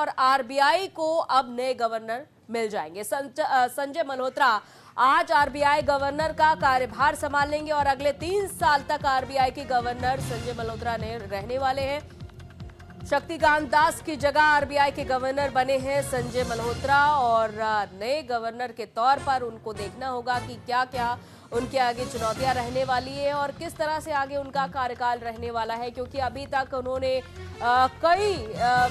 और आरबीआई को अब नए गवर्नर मिल जाएंगे। संजय मल्होत्रा आज आरबीआई गवर्नर का कार्यभार संभाल लेंगे और अगले 3 साल तक आरबीआई के गवर्नर संजय मल्होत्रा ने रहने वाले हैं। शक्तिकांत दास की जगह आरबीआई के गवर्नर बने हैं संजय मल्होत्रा और नए गवर्नर के तौर पर उनको देखना होगा कि क्या क्या उनके आगे चुनौतियां रहने वाली है और किस तरह से आगे उनका कार्यकाल रहने वाला है, क्योंकि अभी तक उन्होंने कई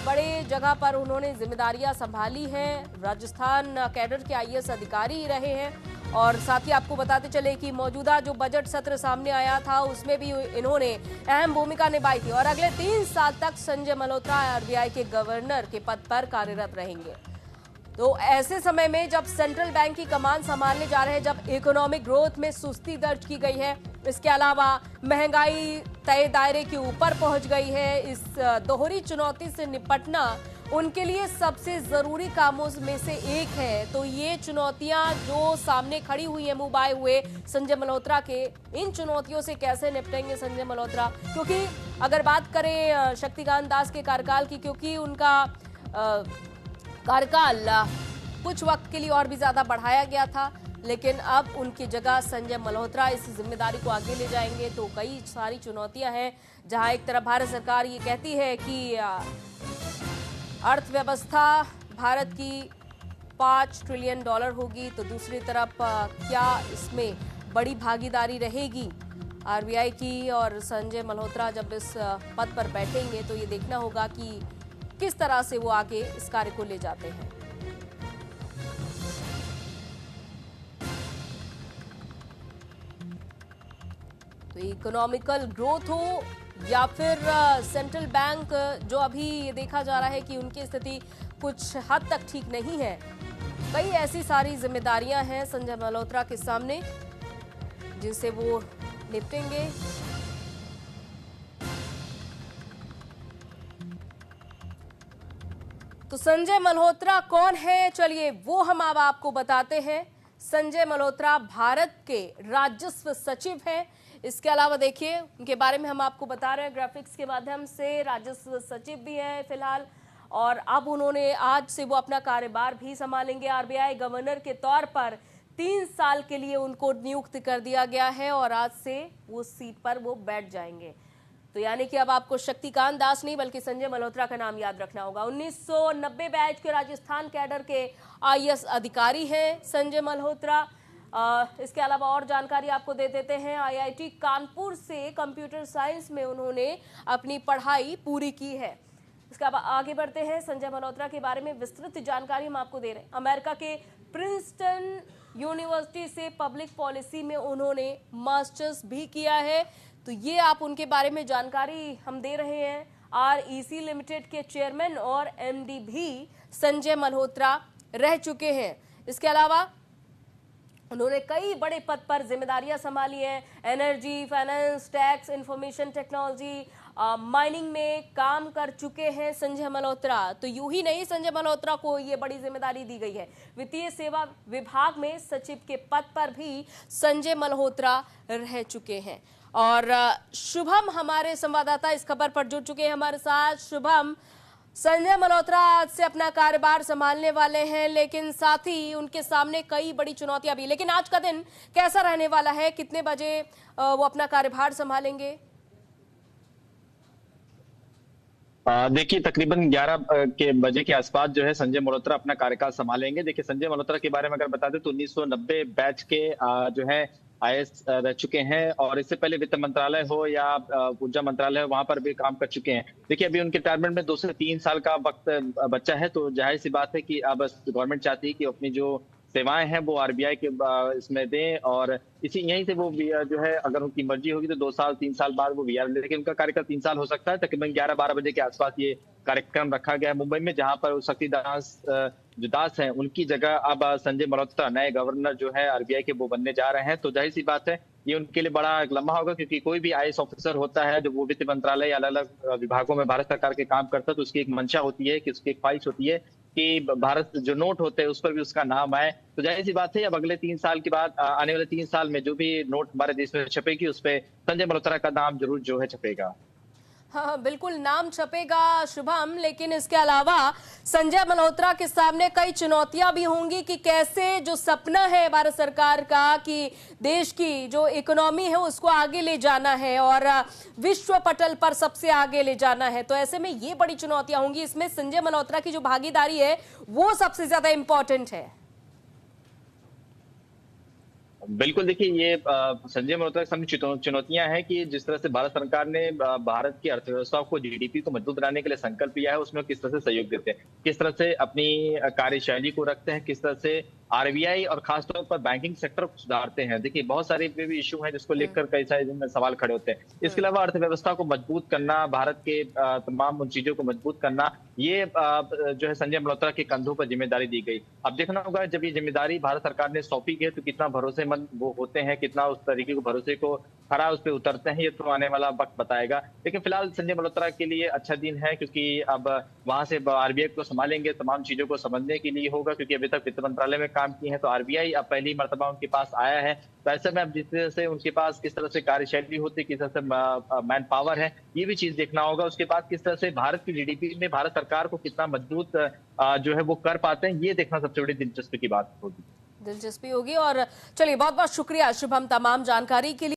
बड़े जगह पर उन्होंने जिम्मेदारियां संभाली हैं। राजस्थान कैडर के आईएएस अधिकारी रहे हैं और साथ ही आपको बताते चले कि मौजूदा जो बजट सत्र सामने आया था उसमें भी इन्होंने अहम भूमिका निभाई थी और अगले 3 साल तक संजय मल्होत्रा आरबीआई के गवर्नर के पद पर कार्यरत रहेंगे। तो ऐसे समय में जब सेंट्रल बैंक की कमान संभालने जा रहे हैं, जब इकोनॉमिक ग्रोथ में सुस्ती दर्ज की गई है, इसके अलावा महंगाई तय दायरे के ऊपर पहुंच गई है, इस दोहरी चुनौती से निपटना उनके लिए सबसे जरूरी कामों में से एक है। तो ये चुनौतियां जो सामने खड़ी हुई है मुंह बाए हुए संजय मल्होत्रा के, इन चुनौतियों से कैसे निपटेंगे संजय मल्होत्रा? क्योंकि अगर बात करें शक्तिकांत दास के कार्यकाल की, क्योंकि उनका कार्यकाल कुछ वक्त के लिए और भी ज्यादा बढ़ाया गया था, लेकिन अब उनकी जगह संजय मल्होत्रा इस जिम्मेदारी को आगे ले जाएंगे। तो कई सारी चुनौतियां हैं, जहां एक तरफ भारत सरकार ये कहती है कि अर्थव्यवस्था भारत की $5 ट्रिलियन होगी, तो दूसरी तरफ क्या इसमें बड़ी भागीदारी रहेगी आरबीआई की? और संजय मल्होत्रा जब इस पद पर बैठेंगे तो ये देखना होगा कि किस तरह से वो आगे इस कार्य को ले जाते हैं। तो इकोनॉमिकल ग्रोथ हो या फिर सेंट्रल बैंक, जो अभी ये देखा जा रहा है कि उनकी स्थिति कुछ हद तक ठीक नहीं है, कई ऐसी सारी जिम्मेदारियां हैं संजय मल्होत्रा के सामने जिनसे वो निपटेंगे। तो संजय मल्होत्रा कौन है, चलिए वो हम अब आपको बताते हैं। संजय मल्होत्रा भारत के राजस्व सचिव हैं। इसके अलावा देखिए उनके बारे में हम आपको बता रहे हैं ग्राफिक्स के माध्यम से। राजस्व सचिव भी हैं फिलहाल और अब उन्होंने आज से वो अपना कार्यभार भी संभालेंगे। आरबीआई गवर्नर के तौर पर 3 साल के लिए उनको नियुक्त कर दिया गया है और आज से वो सीट पर वो बैठ जाएंगे। तो यानी कि अब आपको शक्तिकांत दास नहीं बल्कि संजय मल्होत्रा का नाम याद रखना होगा। 1990 बैच के राजस्थान कैडर के आईएएस अधिकारी हैं संजय मल्होत्रा। इसके अलावा और जानकारी आपको दे देते हैं। आईआईटी कानपुर से कंप्यूटर साइंस में उन्होंने अपनी पढ़ाई पूरी की है। इसके बाद आगे बढ़ते हैं। संजय मल्होत्रा के बारे में विस्तृत जानकारी हम आपको दे रहे हैं। अमेरिका के प्रिंसटन यूनिवर्सिटी से पब्लिक पॉलिसी में उन्होंने मास्टर्स भी किया है। तो ये आप उनके बारे में जानकारी हम दे रहे हैं। आरईसी लिमिटेड के चेयरमैन और एमडी भी संजय मल्होत्रा रह चुके हैं। इसके अलावा उन्होंने कई बड़े पद पर जिम्मेदारियां संभाली हैं। Energy, finance, tax, information technology, mining में काम कर चुके हैं संजय मल्होत्रा। तो यूं ही नहीं, संजय मल्होत्रा को ये बड़ी जिम्मेदारी दी गई है। वित्तीय सेवा विभाग में सचिव के पद पर भी संजय मल्होत्रा रह चुके हैं। और शुभम हमारे संवाददाता इस खबर पर जुड़ चुके हैं हमारे साथ। शुभम, संजय मल्होत्रा आज से अपना कार्यभार संभालने वाले हैं, लेकिन साथ ही उनके सामने कई बड़ी चुनौतियां भी। लेकिन आज का दिन कैसा रहने वाला है? कितने बजे वो अपना कार्यभार संभालेंगे? देखिए तकरीबन 11 के बजे के आसपास जो है संजय मल्होत्रा अपना कार्यकाल संभालेंगे। देखिए संजय मल्होत्रा के बारे में अगर बता दें तो 1990 बैच के जो है आईएएस रह चुके हैं और इससे पहले वित्त मंत्रालय हो या ऊर्जा मंत्रालय हो, वहां पर भी काम कर चुके हैं। देखिए अभी उनके रिटायरमेंट में 2 से 3 साल का वक्त बचा है, तो जाहिर सी बात है कि अब गवर्नमेंट चाहती है कि अपनी जो सेवाएं हैं वो आरबीआई के इसमें दें और इसी यहीं से वो जो है अगर उनकी मर्जी होगी तो 2 साल 3 साल बाद वो वीआर, लेकिन उनका कार्यकाल 3 साल हो सकता है। तकरीबन 11-12 बजे के आसपास ये कार्यक्रम रखा गया है मुंबई में, जहां पर शक्तिदास जो दास हैं उनकी जगह अब संजय मल्होत्रा नए गवर्नर जो है आरबीआई के वो बनने जा रहे हैं। तो जाहिर सी बात है ये उनके लिए बड़ा एक लम्हा होगा, क्योंकि कोई भी आईएएस ऑफिसर होता है जो वो वित्त मंत्रालय या अलग अलग विभागों में भारत सरकार के काम करता है, तो उसकी एक मंशा होती है कि उसकी एक ख्वाहिश होती है कि भारत जो नोट होते हैं उस पर भी उसका नाम आए। तो जाहिर सी बात है अब अगले 3 साल के बाद आने वाले 3 साल में जो भी नोट हमारे देश में छपेगी उस पर संजय मल्होत्रा का नाम जरूर जो है छपेगा। हाँ, बिल्कुल नाम छपेगा शुभम, लेकिन इसके अलावा संजय मल्होत्रा के सामने कई चुनौतियां भी होंगी कि कैसे जो सपना है भारत सरकार का कि देश की जो इकोनॉमी है उसको आगे ले जाना है और विश्व पटल पर सबसे आगे ले जाना है, तो ऐसे में ये बड़ी चुनौतियां होंगी। इसमें संजय मल्होत्रा की जो भागीदारी है वो सबसे ज्यादा इंपॉर्टेंट है। बिल्कुल, देखिए ये संजय मल्होत्रा के सामने चुनौतियां हैं कि जिस तरह से भारत सरकार ने भारत की अर्थव्यवस्था को, जीडीपी को मजबूत बनाने के लिए संकल्प लिया है, उसमें किस तरह से सहयोग देते हैं, किस तरह से अपनी कार्यशैली को रखते हैं, किस तरह से आरबीआई और खासतौर पर बैंकिंग सेक्टर को सुधारते हैं। देखिए बहुत सारे भी इशू हैं जिसको लेकर कई सारे सवाल खड़े होते हैं। इसके अलावा अर्थव्यवस्था को मजबूत करना, भारत के तमाम उन चीजों को मजबूत करना, ये जो है संजय मल्होत्रा के कंधों पर जिम्मेदारी दी गई। अब देखना होगा जब ये जिम्मेदारी भारत सरकार ने सौंपी है तो कितना भरोसेमंद वो होते हैं, कितना उस तरीके को भरोसे को खरा उस पर उतरते हैं, ये तो आने वाला वक्त बताएगा। लेकिन फिलहाल संजय मल्होत्रा के लिए अच्छा दिन है क्योंकि अब वहां से आरबीआई को संभालेंगे, तमाम चीजों को समझने के लिए होगा क्योंकि अभी तक वित्त मंत्रालय में काम किए हैं, तो आरबीआई अब पहली मर्तबा उनके पास आया है। तो ऐसे में अब जिस तरह से उनके पास किस तरह से कार्यशैली होती है, किस तरह से मैन पावर है, ये भी चीज देखना होगा। उसके बाद किस तरह से भारत की जीडीपी में भारत सरकार को कितना मजबूत जो है वो कर पाते हैं, ये देखना सबसे बड़ी दिलचस्पी की बात होगी। दिलचस्पी होगी। और चलिए बहुत बहुत शुक्रिया शुभम तमाम जानकारी के लिए।